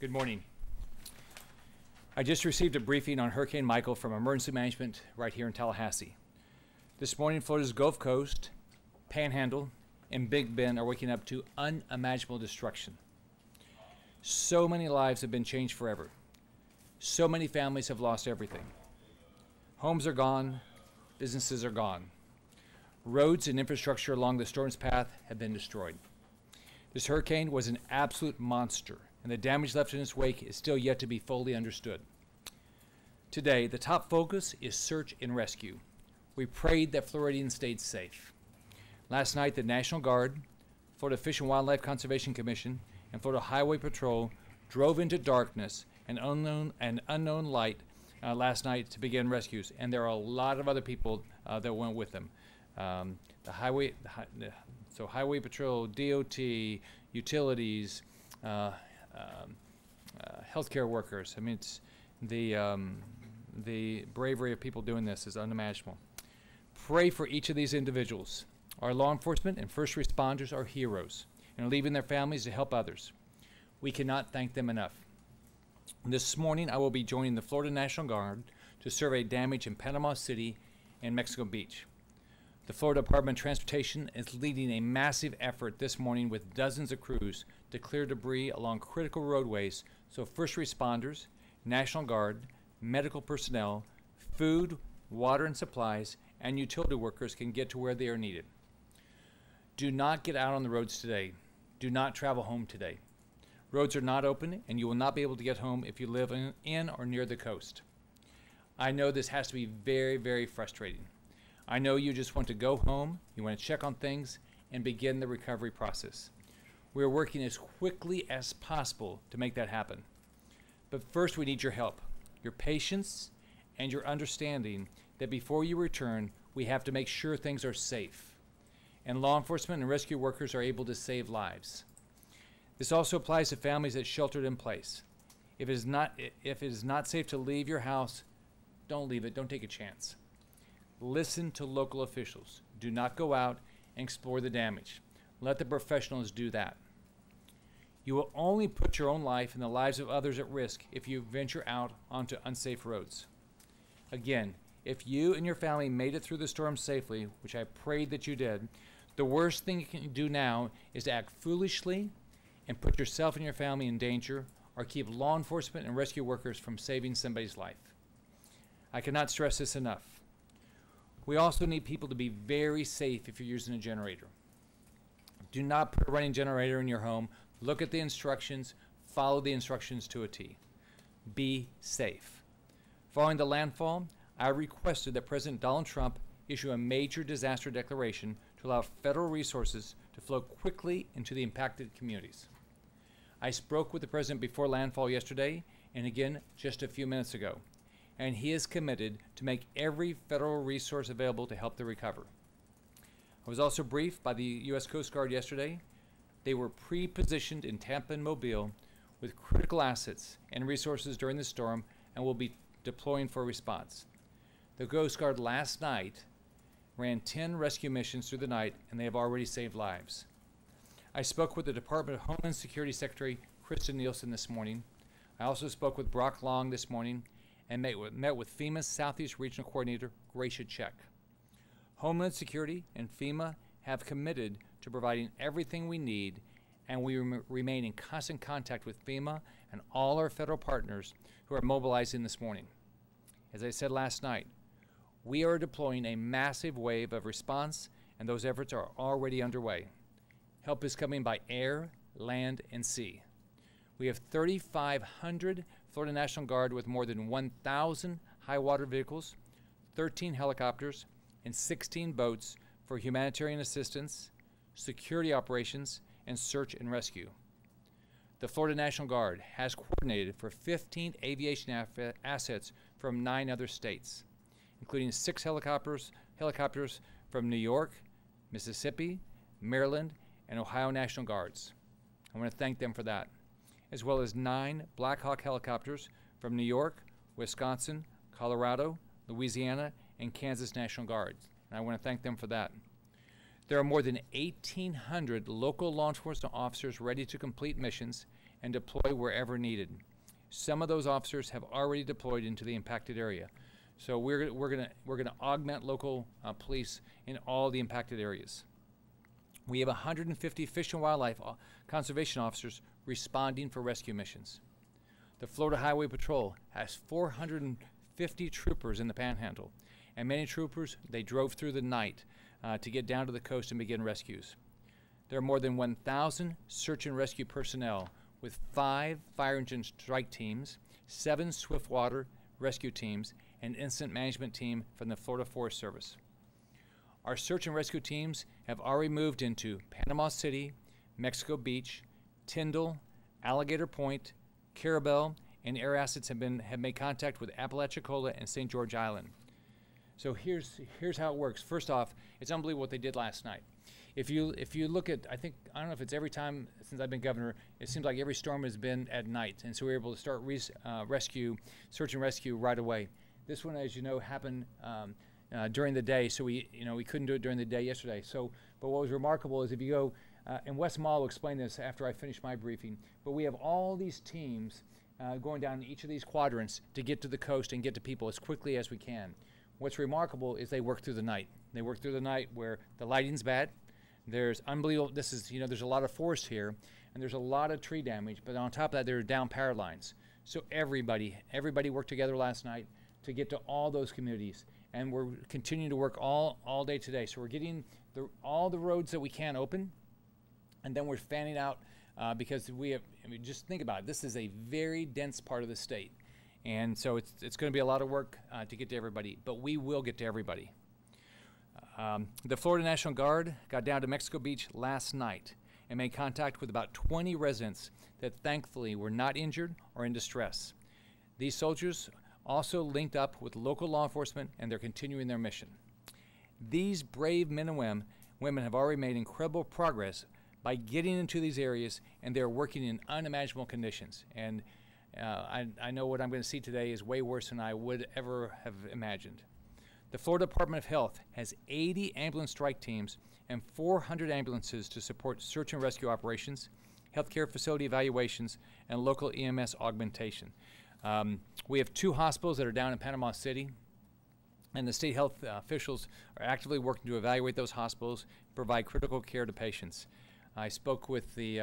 Good morning. I just received a briefing on Hurricane Michael from Emergency Management right here in Tallahassee. This morning, Florida's Gulf Coast, Panhandle, and Big Bend are waking up to unimaginable destruction. So many lives have been changed forever. So many families have lost everything. Homes are gone, businesses are gone. Roads and infrastructure along the storm's path have been destroyed. This hurricane was an absolute monster, and the damage left in its wake is still yet to be fully understood. Today, the top focus is search and rescue. We prayed that Floridians stayed safe. Last night, the National Guard, Florida Fish and Wildlife Conservation Commission, and Florida Highway Patrol drove into darkness an unknown light last night to begin rescues, and there are a lot of other people that went with them. Highway Patrol, DOT, utilities, healthcare workers. I mean, it's the bravery of people doing this is unimaginable. Pray for each of these individuals. Our law enforcement and first responders are heroes and are leaving their families to help others. We cannot thank them enough. This morning, I will be joining the Florida National Guard to survey damage in Panama City and Mexico Beach. The Florida Department of Transportation is leading a massive effort this morning with dozens of crews to clear debris along critical roadways so first responders, National Guard, medical personnel, food, water and supplies, and utility workers can get to where they are needed. Do not get out on the roads today. Do not travel home today. Roads are not open, and you will not be able to get home if you live in or near the coast. I know this has to be very, very frustrating. I know you just want to go home, you want to check on things, and begin the recovery process. We are working as quickly as possible to make that happen. But first, we need your help, your patience, and your understanding that before you return, we have to make sure things are safe. And law enforcement and rescue workers are able to save lives. This also applies to families that sheltered in place. If it is not safe to leave your house, don't leave it. Don't take a chance. Listen to local officials. Do not go out and explore the damage. Let the professionals do that. You will only put your own life and the lives of others at risk if you venture out onto unsafe roads. Again, if you and your family made it through the storm safely, which I prayed that you did, the worst thing you can do now is to act foolishly and put yourself and your family in danger or keep law enforcement and rescue workers from saving somebody's life. I cannot stress this enough. We also need people to be very safe if you're using a generator. Do not put a running generator in your home. Look at the instructions. Follow the instructions to a T. Be safe. Following the landfall, I requested that President Donald Trump issue a major disaster declaration to allow federal resources to flow quickly into the impacted communities. I spoke with the President before landfall yesterday and again just a few minutes ago, and he is committed to make every federal resource available to help the recover. I was also briefed by the U.S. Coast Guard yesterday. They were pre-positioned in Tampa and Mobile with critical assets and resources during the storm and will be deploying for a response. The Coast Guard last night ran 10 rescue missions through the night, and they have already saved lives. I spoke with the Department of Homeland Security Secretary Kristen Nielsen this morning. I also spoke with Brock Long this morning and met with FEMA's Southeast Regional Coordinator, Gracia Check. Homeland Security and FEMA have committed to providing everything we need, and we remain in constant contact with FEMA and all our federal partners who are mobilizing this morning. As I said last night, we are deploying a massive wave of response, and those efforts are already underway. Help is coming by air, land, and sea. We have 3,500 Florida National Guard with more than 1,000 high water vehicles, 13 helicopters, and 16 boats for humanitarian assistance, security operations, and search and rescue. The Florida National Guard has coordinated for 15 aviation assets from 9 other states, including 6 helicopters from New York, Mississippi, Maryland, and Ohio National Guards. I want to thank them for that, as well as 9 Black Hawk helicopters from New York, Wisconsin, Colorado, Louisiana, and Kansas National Guards. And I want to thank them for that. There are more than 1,800 local law enforcement officers ready to complete missions, and deploy wherever needed. Some of those officers have already deployed into the impacted area. So we're gonna augment local police in all the impacted areas. We have 150 Fish and Wildlife conservation officers responding for rescue missions. The Florida Highway Patrol has 450 troopers in the Panhandle, and many troopers, they drove through the night to get down to the coast and begin rescues. There are more than 1,000 search and rescue personnel with 5 fire engine strike teams, 7 swiftwater rescue teams, and incident management team from the Florida Forest Service. Our search and rescue teams have already moved into Panama City, Mexico Beach, Tyndall, Alligator Point, Carabel, and air assets have made contact with Apalachicola and St. George Island. So here's how it works. First off, it's unbelievable what they did last night. If you look at, I don't know if it's every time since I've been governor, it seems like every storm has been at night, and so we were able to start search and rescue right away. This one, as you know, happened during the day, so we couldn't do it during the day yesterday. So, but what was remarkable is if you go, and Wes Mall will explain this after I finish my briefing, but we have all these teams going down each of these quadrants to get to the coast and get to people as quickly as we can. What's remarkable is they work through the night. They work through the night where the lighting's bad. There's unbelievable, there's a lot of forest here, and there's a lot of tree damage, but on top of that, there are down power lines. So everybody worked together last night to get to all those communities, and we're continuing to work all day today. So we're getting all the roads that we can open, and then we're fanning out because just think about it, this is a very dense part of the state. And so it's going to be a lot of work to get to everybody, but we will get to everybody. The Florida National Guard got down to Mexico Beach last night and made contact with about 20 residents that thankfully were not injured or in distress. These soldiers also linked up with local law enforcement, and they're continuing their mission. These brave men and women have already made incredible progress by getting into these areas, and they're working in unimaginable conditions. And I know what I'm going to see today is way worse than I would ever have imagined. The Florida Department of Health has 80 ambulance strike teams and 400 ambulances to support search and rescue operations, healthcare facility evaluations, and local EMS augmentation. We have 2 hospitals that are down in Panama City, and the state health officials are actively working to evaluate those hospitals, provide critical care to patients. I spoke with the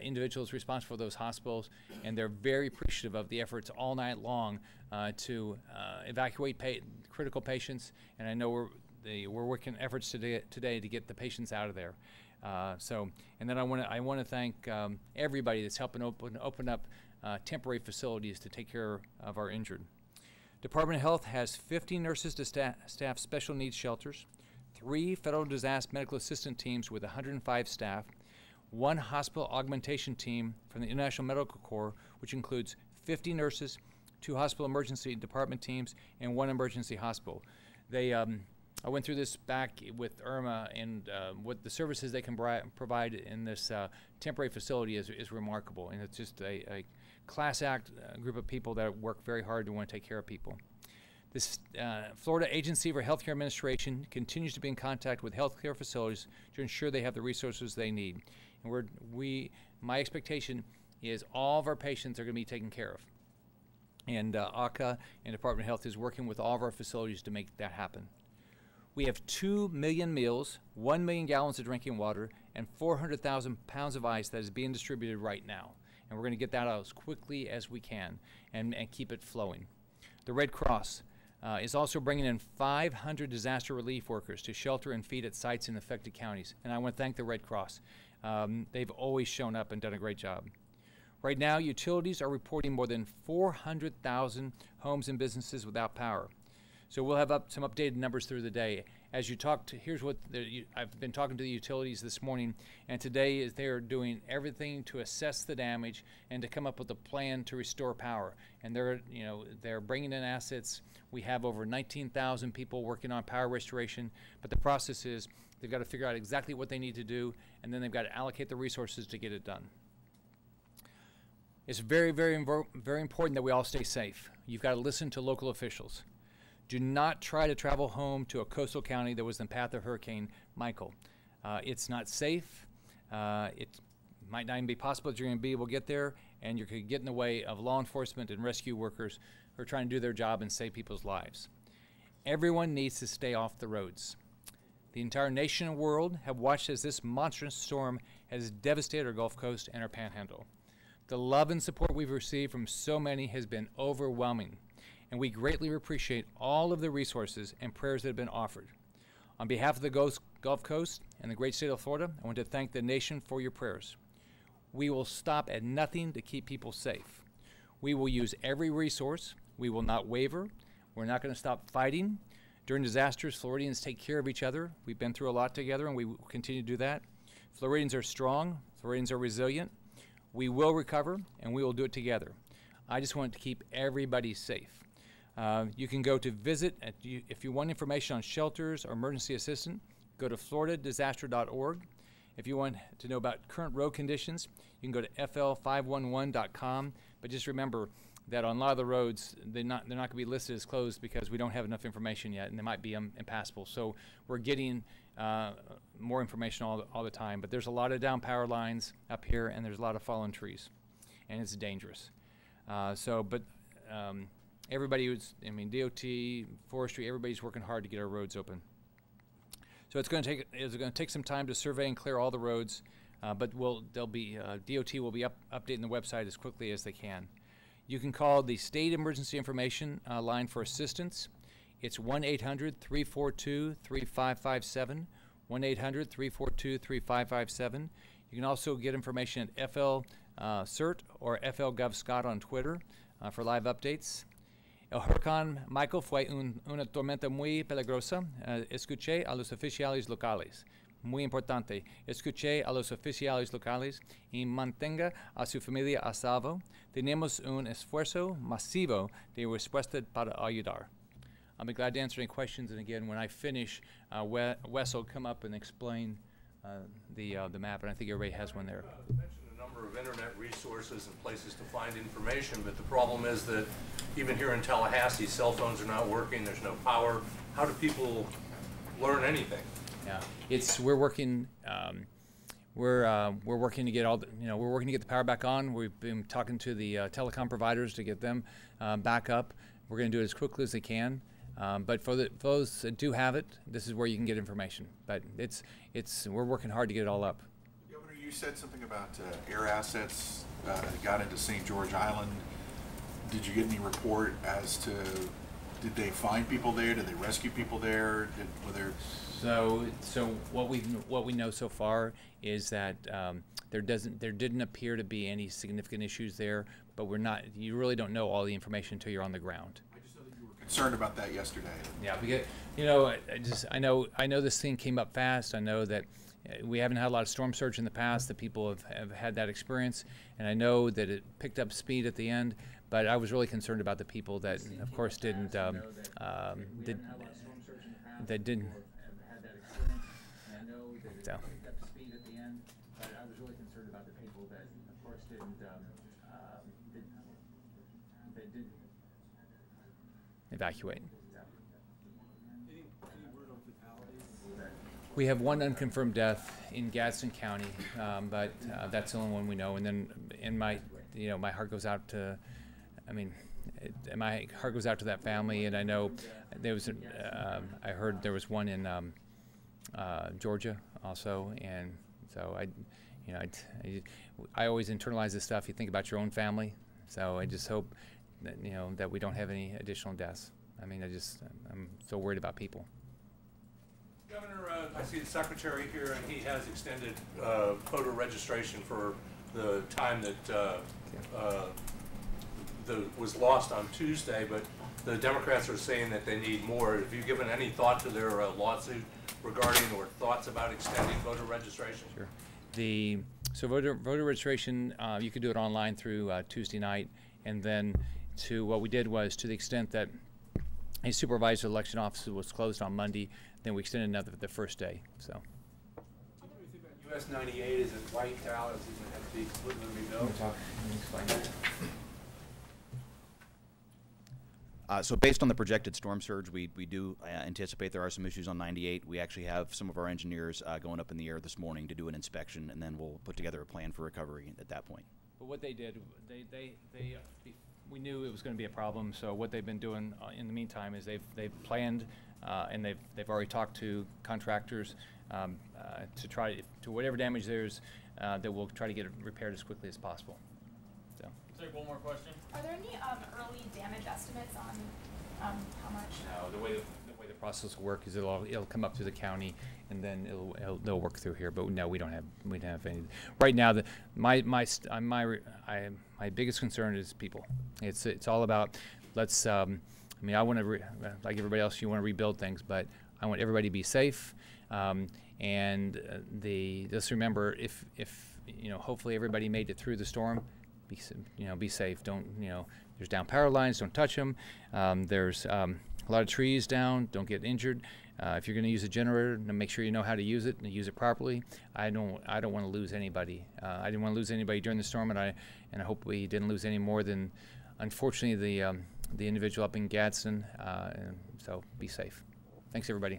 individuals responsible for those hospitals, and they're very appreciative of the efforts all night long to evacuate critical patients, and I know we're working efforts today to get the patients out of there. And then I want to thank everybody that's helping open up temporary facilities to take care of our injured. Department of Health has 50 nurses to staff special needs shelters, 3 federal disaster medical assistant teams with 105 staff, 1 hospital augmentation team from the International Medical Corps, which includes 50 nurses, 2 hospital emergency department teams, and 1 emergency hospital. I went through this back with Irma, and what the services they can provide in this temporary facility is remarkable, and it's just a class act group of people that work very hard to want to take care of people. This Florida Agency for Healthcare Administration continues to be in contact with healthcare facilities to ensure they have the resources they need. And my expectation is all of our patients are going to be taken care of. And ACA and Department of Health is working with all of our facilities to make that happen. We have 2 million meals, 1 million gallons of drinking water, and 400,000 pounds of ice that is being distributed right now. And we're going to get that out as quickly as we can and keep it flowing. The Red Cross is also bringing in 500 disaster relief workers to shelter and feed at sites in affected counties. And I want to thank the Red Cross. They've always shown up and done a great job. Right now, utilities are reporting more than 400,000 homes and businesses without power. So we'll have some updated numbers through the day. As you talked, here's what I've been talking to the utilities this morning, and today is they're doing everything to assess the damage and to come up with a plan to restore power. And they're bringing in assets. We have over 19,000 people working on power restoration, but the process is they've got to figure out exactly what they need to do, and then they've got to allocate the resources to get it done. It's very, very important that we all stay safe. You've got to listen to local officials. Do not try to travel home to a coastal county that was in the path of Hurricane Michael. It's not safe. might not even be possible that you're going to be able to get there, and you could get in the way of law enforcement and rescue workers who are trying to do their job and save people's lives. Everyone needs to stay off the roads. The entire nation and world have watched as this monstrous storm has devastated our Gulf Coast and our Panhandle. The love and support we've received from so many has been overwhelming, and we greatly appreciate all of the resources and prayers that have been offered. On behalf of the Gulf Coast and the great state of Florida, I want to thank the nation for your prayers. We will stop at nothing to keep people safe. We will use every resource. We will not waver. We're not going to stop fighting. During disasters, Floridians take care of each other. We've been through a lot together, and we will continue to do that. Floridians are strong. Floridians are resilient. We will recover, and we will do it together. I just want to keep everybody safe. You can go to visit, if you want information on shelters or emergency assistance, go to floridadisaster.org. If you want to know about current road conditions, you can go to fl511.com. But just remember that on a lot of the roads, they're not going to be listed as closed because we don't have enough information yet, and they might be impassable. So we're getting more information all the time. But there's a lot of down power lines up here, and there's a lot of fallen trees, and it's dangerous. Everybody who's, DOT, forestry, everybody's working hard to get our roads open. So it's going to take some time to survey and clear all the roads, but DOT will be updating the website as quickly as they can. You can call the State Emergency Information line for assistance. It's 1-800-342-3557, 1-800-342-3557. You can also get information at FL CERT or FL Gov Scott on Twitter for live updates. El huracán Michael fue una tormenta muy peligrosa. Escuché a los oficiales locales. Muy importante. Escuché a los oficiales locales y mantenga a su familia a salvo. Tenemos un esfuerzo masivo de respuesta para ayudar. I'll be glad to answer any questions. And again, when I finish, Wes will come up and explain the map. And I think everybody has one there. You mentioned a number of internet resources and places to find information, but the problem is that even here in Tallahassee, cell phones are not working. There's no power. How do people learn anything? Yeah, we're working. We're working to get we're working to get the power back on. We've been talking to the telecom providers to get them back up. We're going to do it as quickly as they can. But for those that do have it, this is where you can get information. But we're working hard to get it all up. Governor, you said something about air assets got into St. George Island. Did you get any report as to, did they find people there? Did they rescue people there? So what we know so far is that there didn't appear to be any significant issues there, but you really don't know all the information until you're on the ground. I just know that you were concerned about that yesterday. Yeah, because I know this thing came up fast. I know that we haven't had a lot of storm surge in the past. That people have had that experience, and I know that it picked up speed at the end. But I was really concerned about the people that, of course, didn't. So. Evacuate. We have one unconfirmed death in Gadsden County, but that's the only one we know. And then, my heart goes out to. My heart goes out to that family, and I know there was. I heard there was one in Georgia also, and so I always internalize this stuff. You think about your own family, so I just hope that that we don't have any additional deaths. I'm so worried about people. Governor, I see the secretary here, and he has extended voter registration for the time that was lost on Tuesday, but the Democrats are saying that they need more. Have you given any thought to their lawsuit regarding or thoughts about extending voter registration? Sure. So voter registration, you could do it online through Tuesday night, and then what we did was, to the extent that a supervisor election office was closed on Monday, then we extended another the first day. So. What do you think about US 98? Is it wiped out? Is it going to have to be completely rebuilt? Let me explain that. So based on the projected storm surge, we do anticipate there are some issues on 98. We actually have some of our engineers going up in the air this morning to do an inspection, and then we'll put together a plan for recovery at that point. But what they did, we knew it was going to be a problem. So what they've been doing in the meantime is they've planned and they've already talked to contractors to try to whatever damage there's that we'll try to get it repaired as quickly as possible. So. Take one more question. Are there any early damage estimates on how much? No, the way the process will work is it'll come up to the county and then they'll work through here. But no, we don't have any right now. My biggest concern is people. It's all about let's. I mean, I want to like everybody else. You want to rebuild things, but I want everybody to be safe. And just remember, if hopefully everybody made it through the storm. Be safe. Don't, there's down power lines, don't touch them. There's a lot of trees down, don't get injured. If you're going to use a generator, make sure you know how to use it and use it properly. I don't want to lose anybody. I didn't want to lose anybody during the storm, and I hope we didn't lose any more than, unfortunately, the individual up in Gadsden. And so be safe. Thanks, everybody.